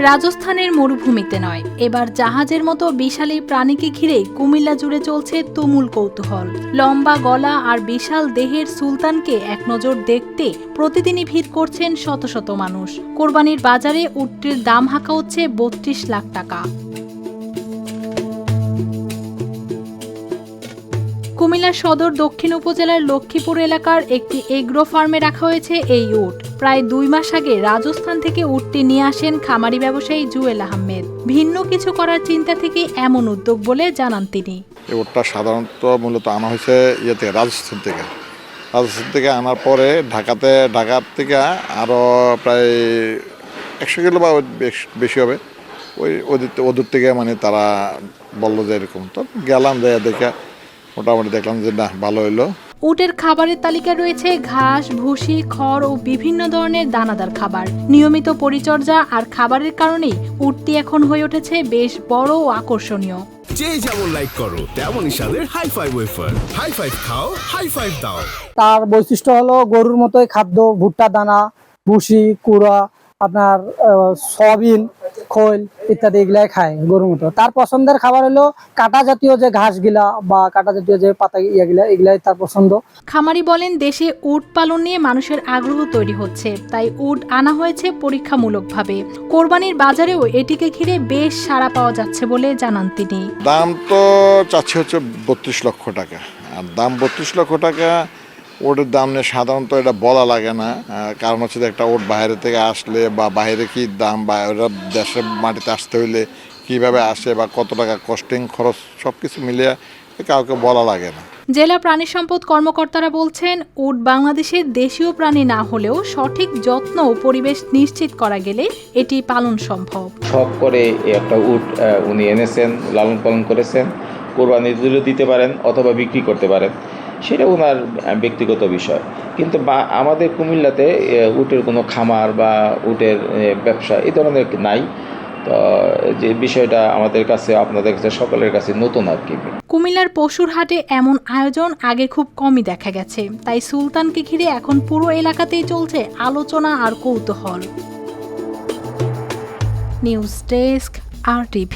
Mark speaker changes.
Speaker 1: রাজস্থানের মরুভূমিতে নয়, এবার জাহাজের মতো বিশাল এই প্রাণীকে ঘিরে কুমিল্লা জুড়ে চলছে তুমুল কৌতূহল। লম্বা গলা আর বিশাল দেহের সুলতানকে এক নজর দেখতে প্রতিদিনই ভিড় করছেন শত শত মানুষ। কোরবানির বাজারে উটটির দাম হাঁকা হচ্ছে ৩২ লাখ টাকা। কুমিল্লা সদর দক্ষিণ উপজেলার লক্ষ্মীপুর এলাকার একটি এগ্রো ফার্মে রাখা হয়েছে এই উট। প্রায় ২ মাস আগে রাজস্থান থেকে উটটি নিয়ে আসেন খামারি ব্যবসায়ী জুয়েল আহমেদ। ভিন্ন কিছু করার চিন্তা থেকে এমন উদ্যোগ বলে জানান তিনি।
Speaker 2: এই উটটা সাধারণত মূলত আনা হয়েছে রাজস্থান থেকে আনার পরে ঢাকা থেকে আরও প্রায় ১০০ কিলো বা বেশি হবে। ওদের থেকে মানে তারা বললো যে এরকম, তো গেলাম দেখে মোটামুটি দেখলাম যে না, ভালো হইলো।
Speaker 1: উটের খাবারের তালিকায় রয়েছে ঘাস, ভুসি, খড় ও বিভিন্ন ধরনের দানাদার খাবার। নিয়মিত পরিচর্যা আর খাবারের কারণেই উটটি এখন হয়ে উঠেছে বেশ বড় ও আকর্ষণীয়।
Speaker 3: যে যেমন লাইক করো তেমনই স্বাদের high five wafer. High five খাও, হাই ফাইভ দাও।
Speaker 4: তার বৈশিষ্ট্য হলো গরুর মতোই খাদ্য, ভুট্টা দানা, ভুসি, কুড়া, আপনার সয়াবিন, খোল ইত্যাদি এগুলাই খায় গরুর মতো। তার পছন্দের খাবার হলো কাটা জাতীয় যে ঘাসগুলা বা কাটা জাতীয় যে পাতা এগুলাই তার পছন্দ।
Speaker 1: খামারি বলেন, দেশে উট পালন নিয়ে মানুষের আগ্রহ তৈরি হচ্ছে, তাই উট আনা হয়েছে পরীক্ষামূলকভাবে। কোরবানির বাজারেও এটিকে ঘিরে বেশ সাড়া পাওয়া যাচ্ছে বলে জানান তিনি।
Speaker 2: দাম তো চাচ্ছে হচ্ছে ৩২ লক্ষ টাকা। আর দাম ৩২ লক্ষ টাকা, ওটের দাম নিয়ে সাধারণত এটা বলা লাগে না। কারণ হচ্ছে যে একটা ওট বাইরে থেকে আসলে বা বাইরে কি দাম, বা ওরা দেশের মাটিতে আসতে হইলে কিভাবে আসে বা কত টাকা কস্টিং খরচ সব কিছু মিলিয়ে কাউকে বলা লাগে না।
Speaker 1: জেলা প্রাণী সম্পদ কর্মকর্তারা বলছেন, উট বাংলাদেশের দেশীয় প্রাণী না হলেও সঠিক যত্ন ও পরিবেশ নিশ্চিত করা গেলে এটি পালন সম্ভব।
Speaker 5: শখ করে একটা উট উনি এনেছেন, লালন পালন করেছেন, কোরবানি দিতে পারেন অথবা বিক্রি করতে পারেন, সেটা ওনার ব্যক্তিগত বিষয়। কিন্তু আমাদের কুমিল্লাতে উটের কোনো খামার বা উটের ব্যবসা এই ধরনের নাই। তো যে বিষয়টা আমাদের কাছে, আপনাদের কাছে, সকলের কাছে নতুন আর কি।
Speaker 1: কুমিল্লার পশুর হাটে এমন আয়োজন আগে খুব কমই দেখা গেছে, তাই সুলতানকে ঘিরে এখন পুরো এলাকাতেই চলছে আলোচনা আর কৌতূহল। News desk, RTV।